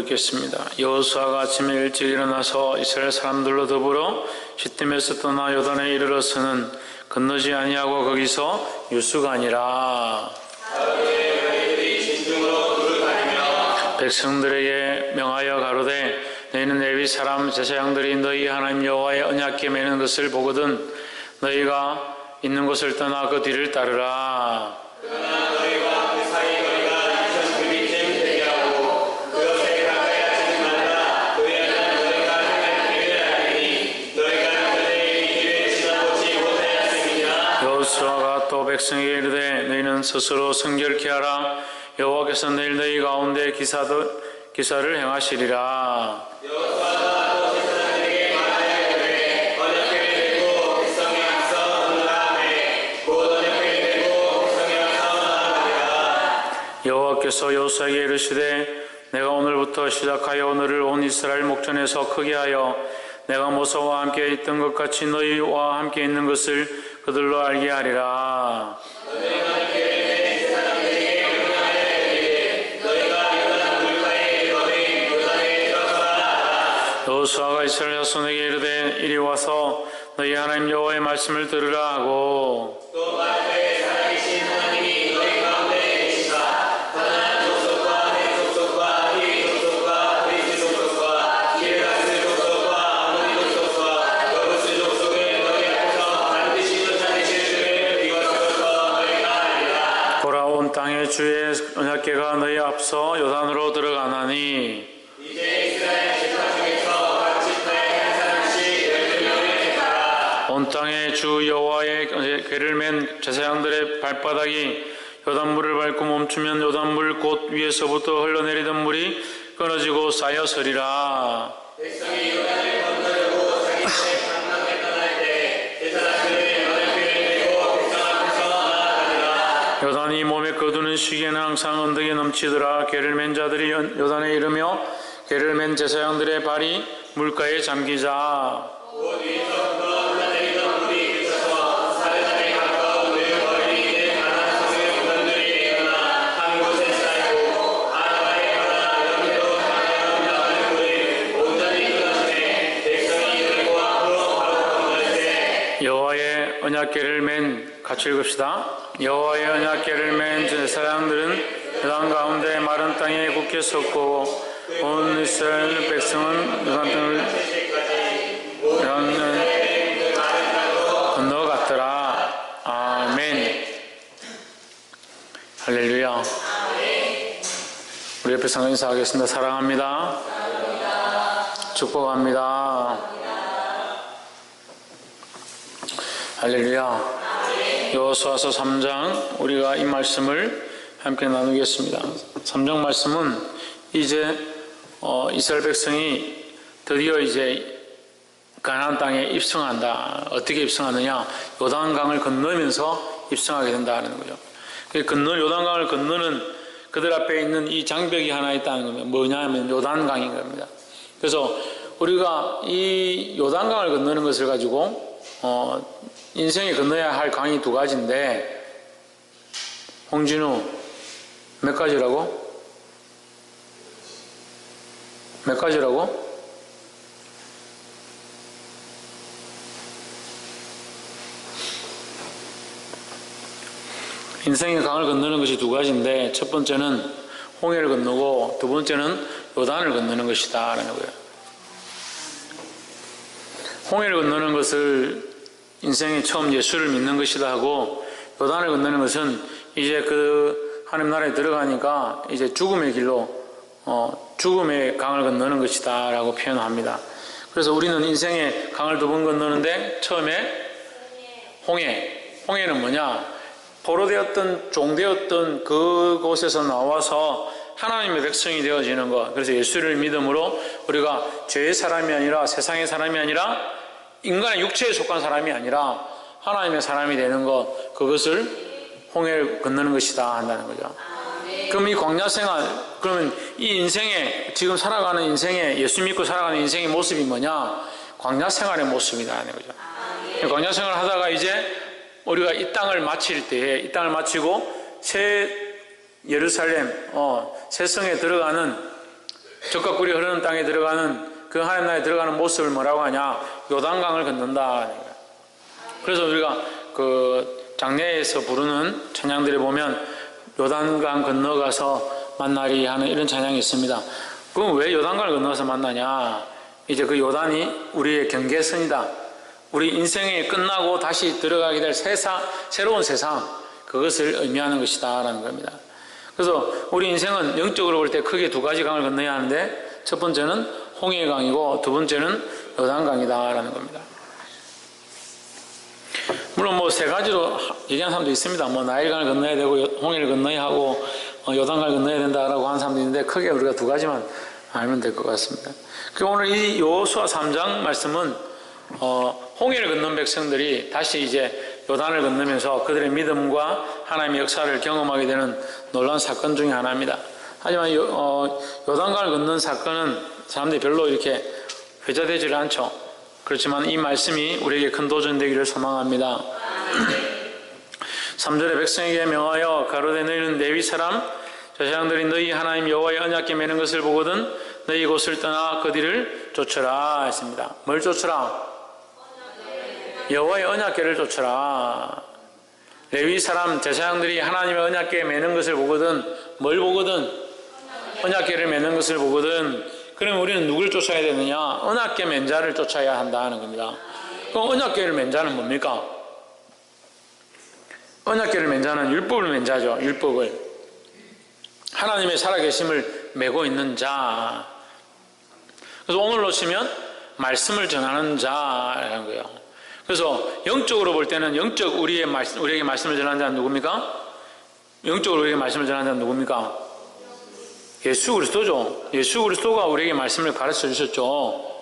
읽겠습니다. 여호수아가 아침에 일찍 일어나서 이스라엘 사람들로 더불어 시팀에서 떠나 요단에 이르러서는 건너지 아니하고 거기서 유수가 아니라 백성들에게 명하여 가로되 너희는 레위 사람 제사장들이 너희 하나님 여호와의 언약궤 매는 것을 보거든 너희가 있는 곳을 떠나 그 뒤를 따르라. 그러나 너희가 그 사이 거리가 2000규빗쯤 되게 하고 그 옆에 가까이 하지 말라. 그리하면 너희가 행할 길을 알리니 너희가 그들의 이 길을 지나보지 못하였음이니라. 여호수아가 또 백성에게 이르되 너희는 스스로 성결케 하라. 여호와께서 내일 너희 가운데 기사를 행하시리라. 여호수아가 또 제사장들에게 말하여 이르되 언약궤를 들고 백성의 앞서 건너라 하매 곧 언약궤를 들고 백성의 앞서 나아가니라. 여호와께서 여호수아에게 이르시되 내가 오늘부터 시작하여 오늘을 온 이스라엘 목전에서 크게 하여 내가 모세와 함께 있던 것 같이 너희와 함께 있는 것을 그들로 알게 하리라. 여호수아가 이스라엘 자손에게 이르되 이리 와서 너희 하나님 여호와의 말씀을 들으라 하고 또 말하되 살아계신 하나님이 너희 가운데 계시다. 가나안 족속과 헷 족속과 히윗 족속과 브리스 족속과 기르가스 족속과 아모리 족속과 여부스 족속을 너희 앞에서 반드시 쫓아내실 줄을 이것으로서 너희가 알리라. 보라 온 땅의 주의 언약궤가 너희 앞서 요단으로 들어가나니 이제 이스라엘 지파 중에서 온 땅에 주 여호와의 궤를 맨 제사장들의 발바닥이 요단물을 밟고 멈추면 요단물 곧 위에서부터 흘러내리던 물이 끊어지고 쌓여 서리라. 백성이 요단을 건너려고 자기들의 장막에 떠날 때 제사장들이 언약궤를 들고 백성 앞에서 나아가니라. 요단이 몸에 거두는 시기에는 항상 언덕에 넘치더라. 궤를 맨 자들이 요단에 이르며 궤를 맨 제사장들의 발이 물가에 잠기자. 곧 위에서부터 흘러내리던 물이 그쳐서 사르단에 가까운 거리에 있는 가나안 성의 군단들이 일어나 한 곳에 쌓이고 아라바의 바다 여기로 나가는 물을 온전히 끊어지매 백성이 이들고 앞으로 바로 건널 때 여호와의 언약궤를 맨 같이 읽읍시다. 여호와의 언약궤를 맨 제사장들은 요단 가운데 마른 땅에 굳게 섰고 온 이스라엘 백성은 요단 땅을 건너갔더라. 아멘. 할렐루야. 우리 옆에 성도 인사하겠습니다. 사랑합니다. 축복합니다. 할렐루야. 여호수아서 3장 우리가 이 말씀을 함께 나누겠습니다. 3장 말씀은 이제 이스라엘 백성이 드디어 이제 가나안 땅에 입성한다. 어떻게 입성하느냐? 요단강을 건너면서 입성하게 된다는 거죠. 요단강을 건너는 그들 앞에 있는 이 장벽이 하나 있다는 겁니다. 뭐냐면 요단강인 겁니다. 그래서 우리가 이 요단강을 건너는 것을 가지고 인생에 건너야 할 강이 두 가지인데 홍진우 몇 가지라고? 몇 가지라고? 인생의 강을 건너는 것이 두 가지인데 첫 번째는 홍해를 건너고 두 번째는 요단을 건너는 것이다 라는 거예요. 홍해를 건너는 것을 인생의 처음 예수를 믿는 것이다 하고 요단을 건너는 것은 이제 그 하나님 나라에 들어가니까 이제 죽음의 길로 죽음의 강을 건너는 것이다 라고 표현합니다. 그래서 우리는 인생의 강을 두 번 건너는데 처음에 홍해는 뭐냐? 포로되었던 종되었던 그곳에서 나와서 하나님의 백성이 되어지는 것. 그래서 예수를 믿음으로 우리가 죄의 사람이 아니라 세상의 사람이 아니라 인간의 육체에 속한 사람이 아니라 하나님의 사람이 되는 것. 그것을 홍해를 건너는 것이다 한다는 거죠. 그럼 이 광야 생활, 그러면 이 인생의 지금 살아가는 인생의 예수 믿고 살아가는 인생의 모습이 뭐냐? 광야 생활의 모습이다 하는 거죠. 광야 생활을 하다가 이제 우리가 이 땅을 마칠 때에 이 땅을 마치고 새 예루살렘 새 성에 들어가는 젖과 꿀이 흐르는 땅에 들어가는 그 하나님 나라에 들어가는 모습을 뭐라고 하냐? 요단강을 건넌다. 그래서 우리가 그 장례에서 부르는 찬양들에 보면 요단강 건너가서 만나리 하는 이런 찬양이 있습니다. 그럼 왜 요단강을 건너서 만나냐? 이제 그 요단이 우리의 경계선이다. 우리 인생이 끝나고 다시 들어가게 될 새로운 세상, 그것을 의미하는 것이다 라는 겁니다. 그래서 우리 인생은 영적으로 볼 때 크게 두 가지 강을 건너야 하는데, 첫 번째는 홍해강이고 두 번째는 요단강이다 라는 겁니다. 물론 뭐 세 가지로 얘기하는 사람도 있습니다. 뭐 나일강을 건너야 되고 홍해를 건너야 하고 요단강을 건너야 된다라고 하는 사람도 있는데, 크게 우리가 두 가지만 알면 될 것 같습니다. 그리고 오늘 이 여호수아 3장 말씀은 홍해를 건넌 백성들이 다시 이제 요단을 건너면서 그들의 믿음과 하나님의 역사를 경험하게 되는 놀라운 사건 중에 하나입니다. 하지만 요단강을 건넌 사건은 사람들이 별로 이렇게 회자되지 않죠. 그렇지만 이 말씀이 우리에게 큰 도전되기를 소망합니다. 3절에 백성에게 명하여 가로되 너희는 레위 사람 제사장들이 너희 하나님 여호와의 언약궤 매는 것을 보거든 너희 곳을 떠나 그 뒤를 쫓으라 했습니다. 뭘 쫓으라? 여호와의 언약궤를 쫓으라. 레위 사람 제사장들이 하나님의 언약궤 매는 것을 보거든, 뭘 보거든? 언약궤를 매는 것을 보거든. 그러면 우리는 누구를 쫓아야 되느냐? 언약궤 맨 자를 쫓아야 한다는 겁니다. 그럼 언약궤를 맨 자는 뭡니까? 언약궤를 맨 자는 율법을 맨 자죠. 율법을. 하나님의 살아계심을 메고 있는 자. 그래서 오늘로 치면 말씀을 전하는 자라는 거예요. 그래서 영적으로 볼 때는 우리에게 말씀을 전하는 자는 누굽니까? 영적으로 우리에게 말씀을 전하는 자는 누굽니까? 예수 그리스도죠. 예수 그리스도가 우리에게 말씀을 가르쳐 주셨죠.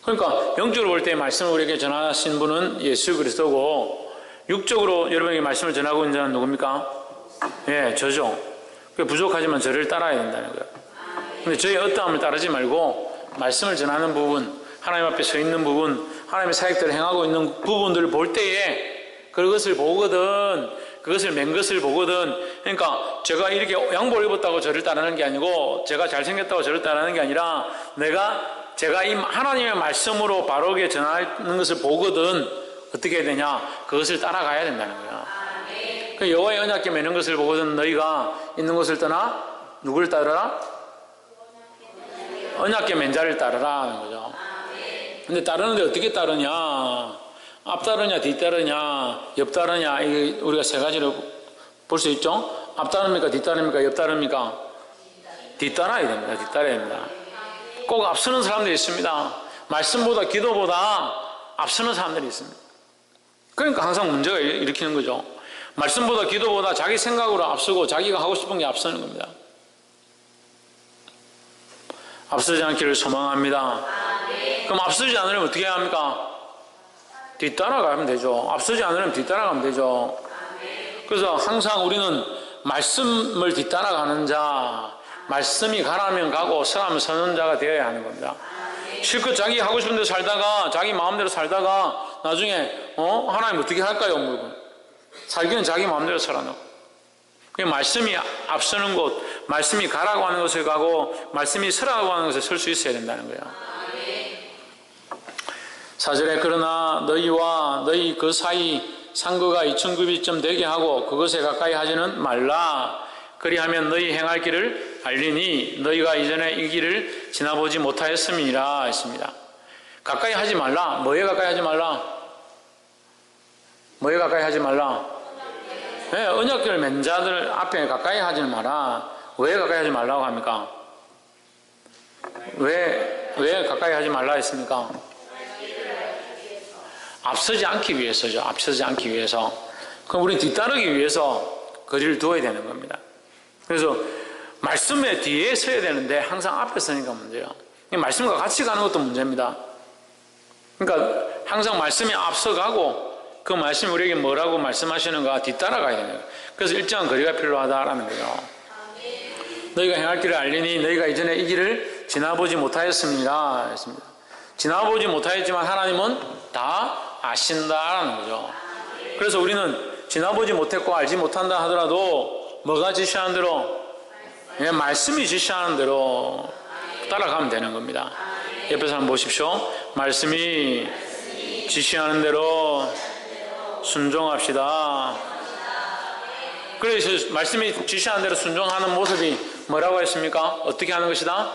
그러니까 영적으로 볼 때 말씀을 우리에게 전하신 분은 예수 그리스도고, 육적으로 여러분에게 말씀을 전하고 있는 자는 누굽니까? 예, 저죠. 부족하지만 저를 따라야 된다는 거예요. 근데 저의 어떠함을 따르지 말고 말씀을 전하는 부분, 하나님 앞에 서 있는 부분, 하나님의 사역들을 행하고 있는 부분들을 볼 때에 그것을 보거든, 그것을 맨 것을 보거든. 그러니까 제가 이렇게 양복을 입었다고 저를 따르는 게 아니고, 제가 잘생겼다고 저를 따르는 게 아니라, 제가 이 하나님의 말씀으로 바르게 전하는 것을 보거든 어떻게 해야 되냐? 그것을 따라가야 된다는 거야. 그 여호와의 언약궤 매는 것을 보거든 너희가 있는 곳을 떠나 누구를 따르라? 언약궤 맨 자를 따르라 하는 거죠. 근데 따르는데 어떻게 따르냐? 앞 따르냐, 뒤 따르냐, 옆 따르냐, 이게 우리가 세 가지로 볼 수 있죠? 앞 따릅니까? 뒤 따릅니까? 옆 따릅니까? 뒤 따라야 됩니다. 뒤 따라야 됩니다. 꼭 앞서는 사람들이 있습니다. 말씀보다 기도보다 앞서는 사람들이 있습니다. 그러니까 항상 문제가 일으키는 거죠. 말씀보다 기도보다 자기 생각으로 앞서고 자기가 하고 싶은 게 앞서는 겁니다. 앞서지 않기를 소망합니다. 그럼 앞서지 않으려면 어떻게 해야 합니까? 뒤따라가면 되죠. 앞서지 않으려면 뒤따라가면 되죠. 그래서 항상 우리는 말씀을 뒤따라가는 자, 말씀이 가라면 가고 서라면 서는 자가 되어야 하는 겁니다. 실컷 자기 하고 싶은 대로 살다가, 자기 마음대로 살다가 나중에 하나님 어떻게 할까요? 물고 살기는 자기 마음대로 살아놓고, 말씀이 앞서는 곳, 말씀이 가라고 하는 것을 가고 말씀이 서라고 하는 것을 설 수 있어야 된다는 거예요. 4절에 그러나 너희와 너희 그 사이 상거가 2000규빗쯤 되게 하고 그것에 가까이 하지는 말라. 그리하면 너희 행할 길을 알리니 너희가 이전에 이 길을 지나보지 못하였음이니라 했습니다. 가까이 하지 말라. 뭐에 가까이 하지 말라? 뭐에 가까이 하지 말라? 네, 언약궤를 맨 자들 앞에 가까이 하지는 마라. 왜 가까이 하지 말라고 합니까? 왜 가까이 하지 말라 했습니까? 앞서지 않기 위해서죠. 앞서지 않기 위해서. 그럼 우리는 뒤따르기 위해서 거리를 두어야 되는 겁니다. 그래서 말씀의 뒤에 서야 되는데 항상 앞에 서니까 문제예요. 말씀과 같이 가는 것도 문제입니다. 그러니까 항상 말씀이 앞서가고 그 말씀이 우리에게 뭐라고 말씀하시는가 뒤따라가야 되는 거예요. 그래서 일정한 거리가 필요하다라는 거예요. 너희가 행할 길을 알리니 너희가 이전에 이 길을 지나보지 못하였습니다 했습니다. 지나보지 못하였지만 하나님은 다 아신다라는 거죠. 그래서 우리는 지나보지 못했고 알지 못한다 하더라도 뭐가 지시하는 대로? 그냥 말씀이 지시하는 대로 따라가면 되는 겁니다. 옆에 사람 보십시오. 말씀이 지시하는 대로 순종합시다. 그래서 말씀이 지시하는 대로 순종하는 모습이 뭐라고 했습니까? 어떻게 하는 것이다?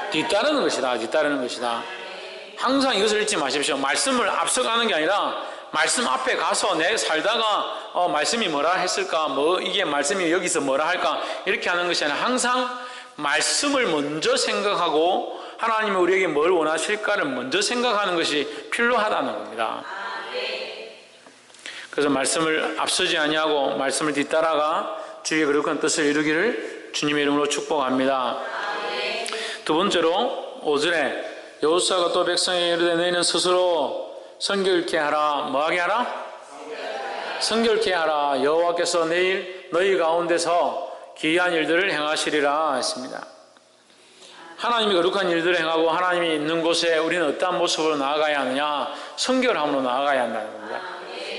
뒤따르는 것이다. 뒤따르는 것이다. 항상 이것을 잊지 마십시오. 말씀을 앞서가는 게 아니라 말씀 앞에 가서 내 살다가 말씀이 뭐라 했을까? 이게 말씀이 여기서 뭐라 할까? 이렇게 하는 것이 아니라 항상 말씀을 먼저 생각하고 하나님이 우리에게 뭘 원하실까를 먼저 생각하는 것이 필요하다는 겁니다. 그래서 말씀을 앞서지 아니하고 말씀을 뒤따라가 주의 거룩한 뜻을 이루기를 주님의 이름으로 축복합니다. 두 번째로 5절에 여호수아가 또 백성에게 이르되 너희는 스스로 성결케 하라. 뭐하게 하라? 성결케 하라. 여호와께서 내일 너희 가운데서 기이한 일들을 행하시리라 했습니다. 하나님이 거룩한 일들을 행하고 하나님이 있는 곳에 우리는 어떠한 모습으로 나아가야 하느냐? 성결함으로 나아가야 한다는 겁니다.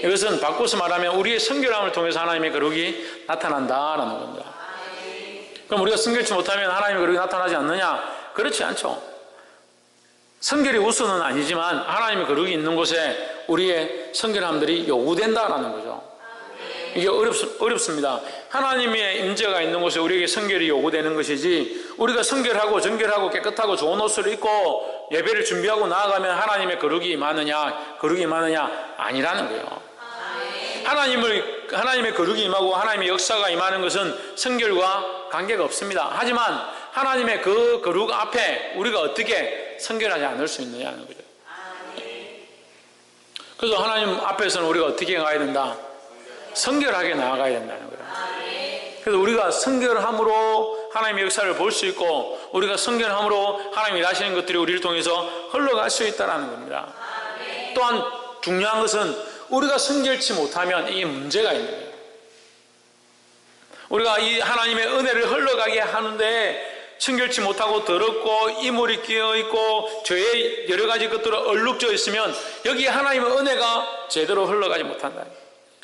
이것은 바꿔서 말하면 우리의 성결함을 통해서 하나님의 거룩이 나타난다라는 겁니다. 그럼 우리가 성결치 못하면 하나님의 거룩이 나타나지 않느냐? 그렇지 않죠. 성결이 우선은 아니지만 하나님의 거룩이 있는 곳에 우리의 성결함들이 요구된다라는 거죠. 이게 어렵습니다. 하나님의 임재가 있는 곳에 우리에게 성결이 요구되는 것이지, 우리가 성결하고 정결하고 깨끗하고 좋은 옷을 입고 예배를 준비하고 나아가면 하나님의 거룩이 임하느냐 아니라는 거예요. 하나님의 거룩이 임하고 하나님의 역사가 임하는 것은 성결과 관계가 없습니다. 하지만 하나님의 그 거룩 앞에 우리가 어떻게 성결하지 않을 수 있느냐는 거죠. 그래서 하나님 앞에서는 우리가 어떻게 가야 된다? 성결하게 나아가야 된다는 거예요. 그래서 우리가 성결함으로 하나님의 역사를 볼 수 있고, 우리가 성결함으로 하나님이 일하시는 것들이 우리를 통해서 흘러갈 수 있다는 겁니다. 또한 중요한 것은 우리가 성결치 못하면 이게 문제가 있는 거예요. 우리가 이 하나님의 은혜를 흘러가게 하는데 성결치 못하고 더럽고 이물이 끼어있고 죄의 여러 가지 것들로 얼룩져 있으면 여기에 하나님의 은혜가 제대로 흘러가지 못한다.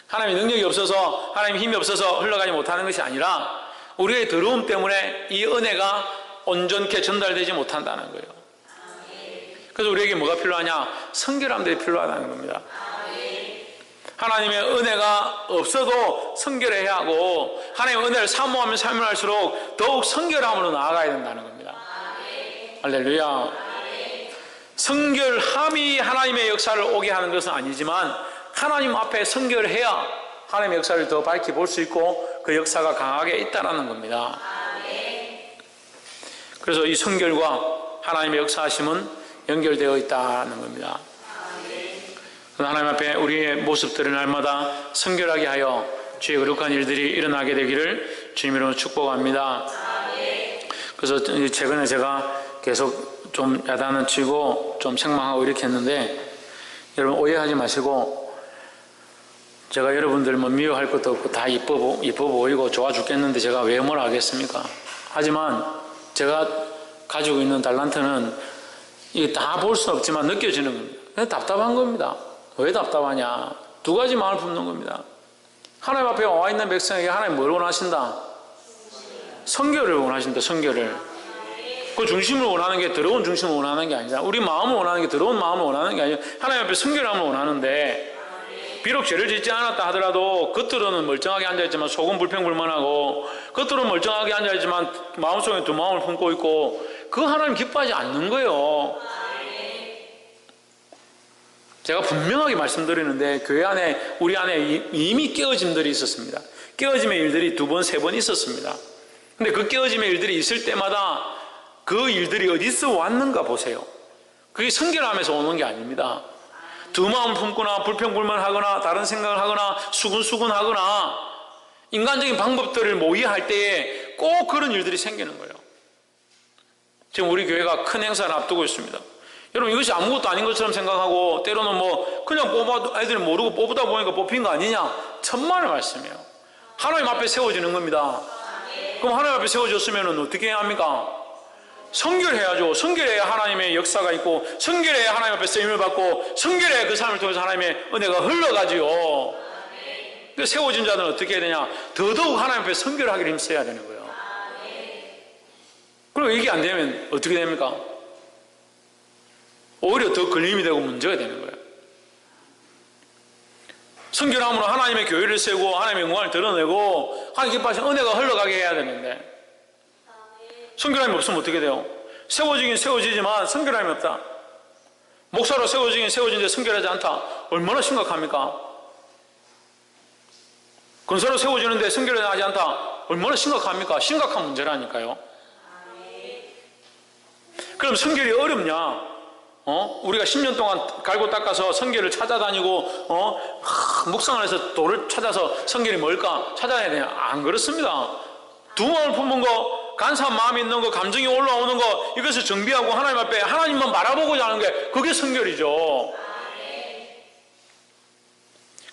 하나님의 능력이 없어서, 하나님의 힘이 없어서 흘러가지 못하는 것이 아니라 우리의 더러움 때문에 이 은혜가 온전케 전달되지 못한다는 거예요. 그래서 우리에게 뭐가 필요하냐? 성결함들이 필요하다는 겁니다. 하나님의 은혜가 없어도 성결해야 하고, 하나님의 은혜를 사모하면 사모할수록 더욱 성결함으로 나아가야 된다는 겁니다. 할렐루야. 성결함이 하나님의 역사를 오게 하는 것은 아니지만 하나님 앞에 성결해야 하나님의 역사를 더 밝히 볼 수 있고 그 역사가 강하게 있다는 겁니다. 그래서 이 성결과 하나님의 역사하심은 연결되어 있다는 겁니다. 하나님 앞에 우리의 모습들을 날마다 성결하게 하여 주의 거룩한 일들이 일어나게 되기를 주님으로 축복합니다. 그래서 최근에 제가 계속 좀 야단을 치고 좀 책망하고 이렇게 했는데, 여러분 오해하지 마시고, 제가 여러분들 뭐 미워할 것도 없고 다 이뻐 보이고 좋아 죽겠는데 제가 왜 뭐라 하겠습니까? 하지만 제가 가지고 있는 달란트는 이게 다 볼 수 없지만 느껴지는 겁니다. 그냥 답답한 겁니다. 왜 답답하냐? 두 가지 마음을 품는 겁니다. 하나님 앞에 와 있는 백성에게 하나님 뭘 원하신다? 성결을 원하신다. 성결을. 그 중심을 원하는 게 더러운 중심을 원하는 게 아니라, 우리 마음을 원하는 게 더러운 마음을 원하는 게 아니라 하나님 앞에 성결함을 원하는데, 비록 죄를 짓지 않았다 하더라도 겉으로는 멀쩡하게 앉아있지만 속은 불평불만하고, 겉으로는 멀쩡하게 앉아있지만 마음속에 두 마음을 품고 있고, 그 하나님 기뻐하지 않는 거예요. 제가 분명하게 말씀드리는데 교회 안에, 우리 안에 이미 깨어짐들이 있었습니다. 깨어짐의 일들이 2번, 3번 있었습니다. 근데 그 깨어짐의 일들이 있을 때마다 그 일들이 어디서 왔는가 보세요. 그게 성결함에서 오는 게 아닙니다. 두 마음 품거나 불평불만하거나 다른 생각을 하거나 수근수근하거나 인간적인 방법들을 모의할 때에 꼭 그런 일들이 생기는 거예요. 지금 우리 교회가 큰 행사를 앞두고 있습니다. 여러분, 이것이 아무것도 아닌 것처럼 생각하고 때로는 뭐 그냥 뽑아도 애들이 모르고 뽑다 보니까 뽑힌 거 아니냐? 천만의 말씀이에요. 하나님 앞에 세워지는 겁니다. 그럼 하나님 앞에 세워졌으면 어떻게 해야 합니까? 성결해야죠. 성결해야 하나님의 역사가 있고, 성결해야 하나님 앞에 쓰임을 받고, 성결해야 그 삶을 통해서 하나님의 은혜가 흘러가지요. 세워진 자들은 어떻게 해야 되냐? 더더욱 하나님 앞에 성결하기를 힘써야 되는 거예요. 그리고 이게 안 되면 어떻게 됩니까? 오히려 더 걸림이 되고 문제가 되는 거예요. 선결함으로 하나님의 교회를 세우고 하나님의 영광을 드러내고 하나님 기뻐하신 은혜가 흘러가게 해야 되는데 선결함이 없으면 어떻게 돼요? 세워지긴 세워지지만 선결함이 없다. 목사로 세워지긴 세워지는데 선결하지 않다. 얼마나 심각합니까? 권사로 세워지는데 선결하지 않다. 얼마나 심각합니까? 심각한 문제라니까요. 그럼 선결이 어렵냐? 우리가 10년 동안 갈고 닦아서 성결을 찾아다니고 묵상을 해서 돌을 찾아서 성결이 뭘까 찾아야 되냐? 안 그렇습니다. 두 마음을 품은 거, 간사한 마음이 있는 거, 감정이 올라오는 거, 이것을 정비하고 하나님 앞에 하나님만 바라보고자 하는 게 그게 성결이죠.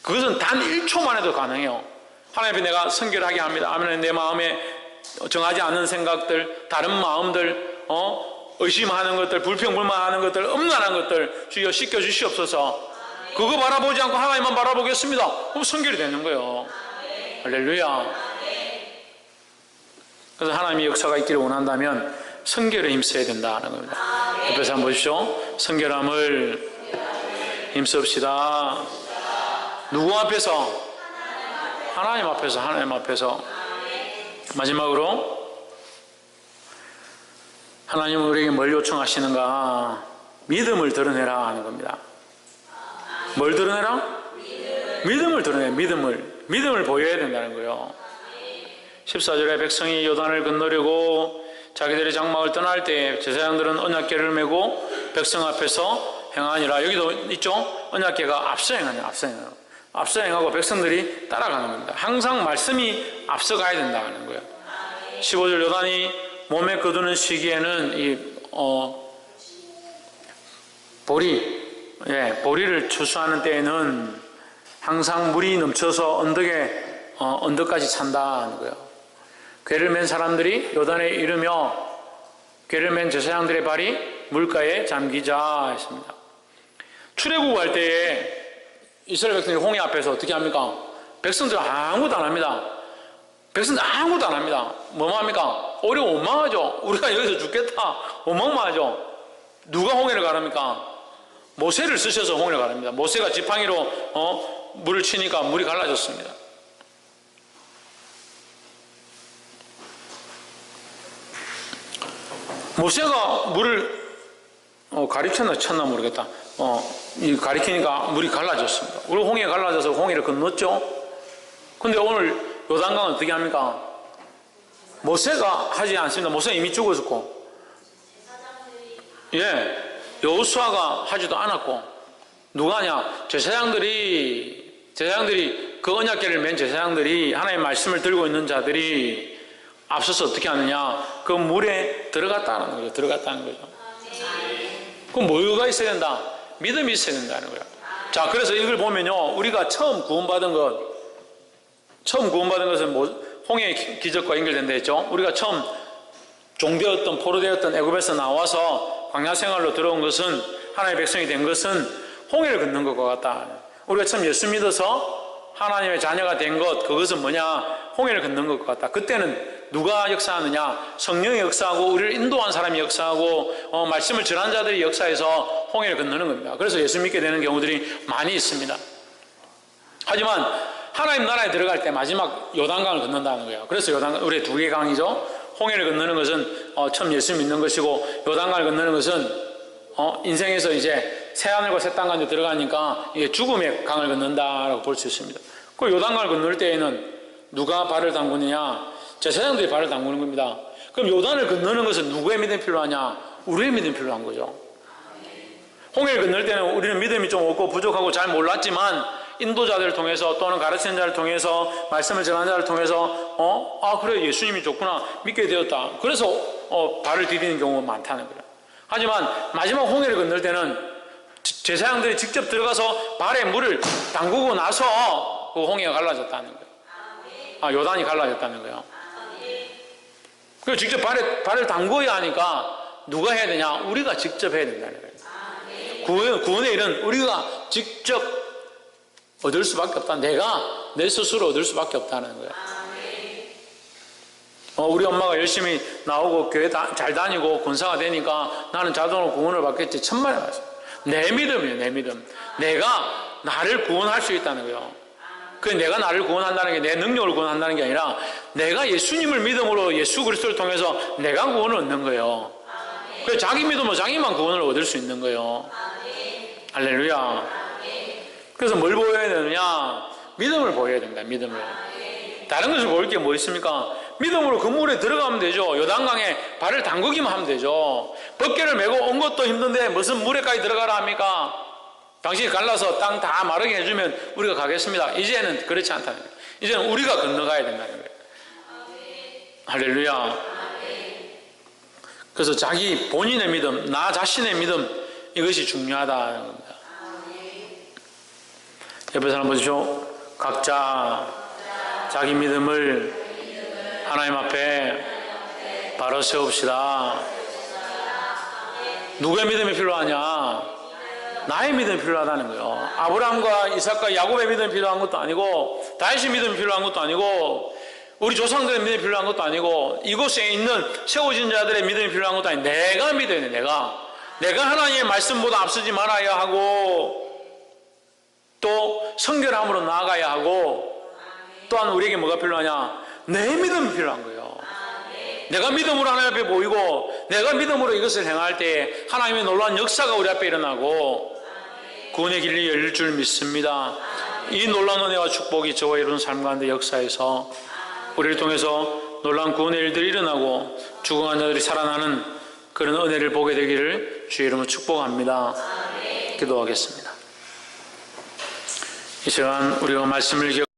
그것은 단 1초만 해도 가능해요. 하나님 앞에 내가 성결하게 합니다. 아멘. 내 마음에 정하지 않는 생각들, 다른 마음들, 의심하는 것들, 불평불만하는 것들, 음란한 것들 주여 씻겨주시옵소서. 그거 바라보지 않고 하나님만 바라보겠습니다. 그럼 성결이 되는 거예요. 할렐루야. 그래서 하나님의 역사가 있기를 원한다면 성결에 힘써야 된다는 겁니다. 옆에서 한번 보십시오. 성결함을 힘씁시다. 누구 앞에서? 하나님 앞에서. 하나님 앞에서. 마지막으로 하나님은 우리에게 뭘 요청하시는가? 믿음을 드러내라 하는 겁니다. 뭘 드러내라? 믿음을 드러내. 믿음을 보여야 된다는 거예요. 14절에 백성이 요단을 건너려고 자기들의 장막을 떠날 때 제사장들은 언약궤를 메고 백성 앞에서 행하니라. 여기도 있죠? 언약궤가 앞서 행하냐. 앞서 행하고 백성들이 따라가는 겁니다. 항상 말씀이 앞서가야 된다는 거예요. 15절 요단이 몸에 거두는 시기에는 보리를 추수하는 때에는 항상 물이 넘쳐서 언덕까지 찬다는 거예요. 궤를 맨 사람들이 요단에 이르며 궤를 맨 제사장들의 발이 물가에 잠기자 했습니다. 출애굽할 때에 이스라엘 백성이 홍해 앞에서 어떻게 합니까? 백성들은 아무것도 안 합니다. 뭐만 합니까? 오히려 원망하죠. 우리가 여기서 죽겠다. 원망하죠. 누가 홍해를 가릅니까? 모세를 쓰셔서 홍해를 가릅니다. 모세가 지팡이로 물을 치니까 물이 갈라졌습니다. 모세가 물을 쳤나 모르겠다. 가리키니까 물이 갈라졌습니다. 우리 홍해가 갈라져서 홍해를 건넜죠. 근데 오늘 요단강은 어떻게 합니까? 모세가 하지 않습니다. 모세가 이미 죽었었고, 여호수아가 하지도 않았고, 누가 하냐? 제사장들이 그 언약궤를 맨 제사장들이 하나님의 말씀을 들고 있는 자들이 앞서서 어떻게 하느냐? 그 물에 들어갔다는 거죠. 그럼 뭐가 있어야 된다? 믿음이 있어야 된다는 거예요. 자, 그래서 이걸 보면요, 우리가 처음 구원받은 것은 홍해의 기적과 연결된다 했죠. 우리가 처음 종되었던 포로되었던 애굽에서 나와서 광야 생활로 들어온 것은, 하나님의 백성이 된 것은 홍해를 건넌 것과 같다. 우리가 처음 예수 믿어서 하나님의 자녀가 된 것, 그것은 뭐냐? 홍해를 건넌 것과 같다. 그때는 누가 역사하느냐? 성령이 역사하고 우리를 인도한 사람이 역사하고 말씀을 전한 자들이 역사해서 홍해를 건너는 겁니다. 그래서 예수 믿게 되는 경우들이 많이 있습니다. 하지만 하나님 나라에 들어갈 때 마지막 요단강을 건넌다는 거예요. 그래서 요단강, 우리의 두 개 강이죠. 홍해를 건너는 것은 처음 예수 믿는 것이고, 요단강을 건너는 것은 인생에서 이제 새 하늘과 새 땅 가운데 들어가니까 이게 죽음의 강을 건넌다라고 볼 수 있습니다. 그 요단강을 건널 때에는 누가 발을 담그느냐? 제사장들이 발을 담그는 겁니다. 그럼 요단을 건너는 것은 누구의 믿음이 필요하냐? 우리의 믿음이 필요한 거죠. 홍해를 건널 때는 우리는 믿음이 좀 없고 부족하고 잘 몰랐지만 인도자들을 통해서 또는 가르치는 자를 통해서 말씀을 전하는 자를 통해서 그래, 예수님이 좋구나, 믿게 되었다. 그래서 발을 디디는 경우가 많다는 거예요. 하지만 마지막 홍해를 건널 때는 제사장들이 직접 들어가서 발에 물을 담그고 나서 그 홍해가 갈라졌다는 거예요. 요단이 갈라졌다는 거예요. 그래서 직접 발을 담궈야 하니까 누가 해야 되냐? 우리가 직접 해야 된다는 거예요. 구원의 일은 우리가 직접 얻을 수밖에 없다. 내 스스로 얻을 수밖에 없다는 거예요. 우리 엄마가 열심히 나오고 교회 잘 다니고 군사가 되니까 나는 자동으로 구원을 받겠지. 천만에 맞아요. 내 믿음이에요. 내 믿음. 내가 나를 구원할 수 있다는 거예요. 그 내가 나를 구원한다는 게 내 능력을 구원한다는 게 아니라 내가 예수님을 믿음으로 예수 그리스도를 통해서 내가 구원을 얻는 거예요. 그래서 자기 믿음으로 자기만 구원을 얻을 수 있는 거예요. 할렐루야. 그래서 뭘 보여야 되느냐? 믿음을 보여야 됩니다. 믿음을. 다른 것을 보일 게 뭐 있습니까? 믿음으로 그 물에 들어가면 되죠. 요단강에 발을 담그기만 하면 되죠. 벗개를 메고 온 것도 힘든데 무슨 물에까지 들어가라 합니까? 당신이 갈라서 땅 다 마르게 해주면 우리가 가겠습니다. 이제는 그렇지 않다는 거예요. 이제는 우리가 건너가야 된다는 거예요. 할렐루야. 그래서 자기 본인의 믿음, 나 자신의 믿음, 이것이 중요하다는 겁니다. 옆에 사람 보십시오. 각자 자기 믿음을 하나님 앞에 바로 세웁시다. 누구의 믿음이 필요하냐? 나의 믿음이 필요하다는 거예요. 아브라함과 이삭과 야곱의 믿음이 필요한 것도 아니고, 다윗의 믿음이 필요한 것도 아니고, 우리 조상들의 믿음이 필요한 것도 아니고, 이곳에 있는 세워진 자들의 믿음이 필요한 것도 아니고, 내가 믿어야 돼. 내가 하나님의 말씀보다 앞서지 말아야 하고, 또 성결함으로 나아가야 하고, 또한 우리에게 뭐가 필요하냐? 내 믿음이 필요한 거예요. 내가 믿음으로 하나님 앞에 보이고 내가 믿음으로 이것을 행할 때 하나님의 놀라운 역사가 우리 앞에 일어나고 구원의 길이 열릴 줄 믿습니다. 이 놀라운 은혜와 축복이 저와 이루는 삶 가운데 역사에서 우리를 통해서 놀라운 구원의 일들이 일어나고 죽어간 자들이 살아나는 그런 은혜를 보게 되기를 주의 이름으로 축복합니다. 기도하겠습니다. 이 시간 우리가 말씀을